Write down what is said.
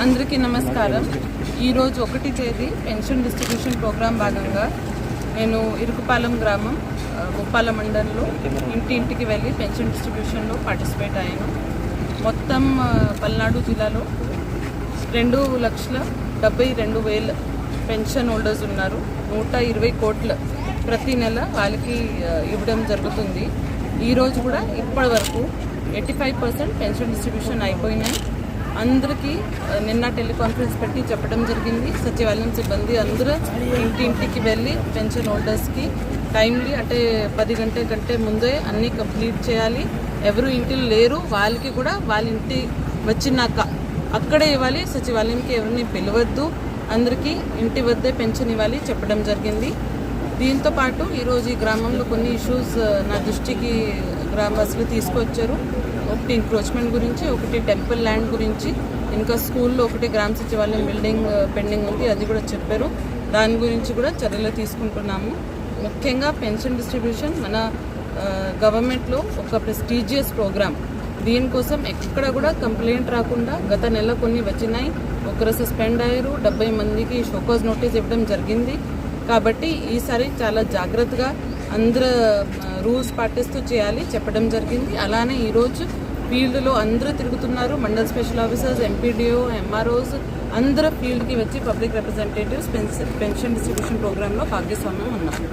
అందరికీ నమస్కారం. ఈరోజు 1 తేదీ పెన్షన్ డిస్ట్రిబ్యూషన్ ప్రోగ్రాం భాగంగా నేను ఇరుకుపాలెం గ్రామం ఉప్పాల మండలంలో ఇంటింటికి వెళ్ళి పెన్షన్ డిస్ట్రిబ్యూషన్లో పార్టిసిపేట్ అయ్యాను. మొత్తం పల్నాడు జిల్లాలో 2,72,000 పెన్షన్ హోల్డర్స్ ఉన్నారు. 120 కోట్ల ప్రతి నెల వాళ్ళకి ఇవ్వడం జరుగుతుంది. ఈరోజు కూడా ఇప్పటి వరకు 85% పెన్షన్ డిస్ట్రిబ్యూషన్ అయిపోయినాయి. అందరికీ నిన్న టెలికాన్ఫరెన్స్ పెట్టి చెప్పడం జరిగింది. సచివాలయం సిబ్బంది అందరూ ఇంటింటికి వెళ్ళి పెన్షన్ హోల్డర్స్కి టైమ్లీ అంటే 10 గంటల కంటే ముందే అన్నీ కంప్లీట్ చేయాలి. ఎవరు ఇంటిలో లేరు వాళ్ళకి కూడా వాళ్ళ ఇంటి వచ్చినాక అక్కడే ఇవ్వాలి. సచివాలయంకి ఎవరిని పిలవద్దు, అందరికీ ఇంటి వద్దే పెన్షన్ ఇవ్వాలి చెప్పడం జరిగింది. దీంతో పాటు ఈరోజు ఈ గ్రామంలో కొన్ని ఇష్యూస్ నా దృష్టికి గ్రామవాసులు తీసుకొచ్చారు. ఒకటి ఎంక్రోచ్మెంట్ గురించి, ఒకటి టెంపుల్ ల్యాండ్ గురించి, ఇంకా స్కూల్లో ఒకటి గ్రామ సచివాలయం బిల్డింగ్ పెండింగ్ ఉంది, అది కూడా చెప్పారు. దాని గురించి కూడా చర్యలు తీసుకుంటున్నాము. ముఖ్యంగా పెన్షన్ డిస్ట్రిబ్యూషన్ మన గవర్నమెంట్లో ఒక ప్రెస్టీజియస్ ప్రోగ్రామ్. దీనికోసం ఎక్కడ కూడా కంప్లైంట్ రాకుండా గత నెల కొన్ని వచ్చినాయి. ఒకరు సస్పెండ్ అయ్యారు, 70 మందికి షోకాజ్ నోటీస్ ఇవ్వడం జరిగింది. కాబట్టి ఈసారి చాలా జాగ్రత్తగా అందరూ రూల్స్ పాటిస్తూ చేయాలి చెప్పడం జరిగింది. అలానే ఈరోజు ఫీల్డ్లో అందరూ తిరుగుతున్నారు. Mandal special officers, MPDO, MROs అందరూ ఫీల్డ్కి వచ్చి పబ్లిక్ రిప్రజెంటేటివ్స్ పెన్షన్ డిస్ట్రిబ్యూషన్ ప్రోగ్రాంలో భాగస్వామ్యం ఉన్నారు.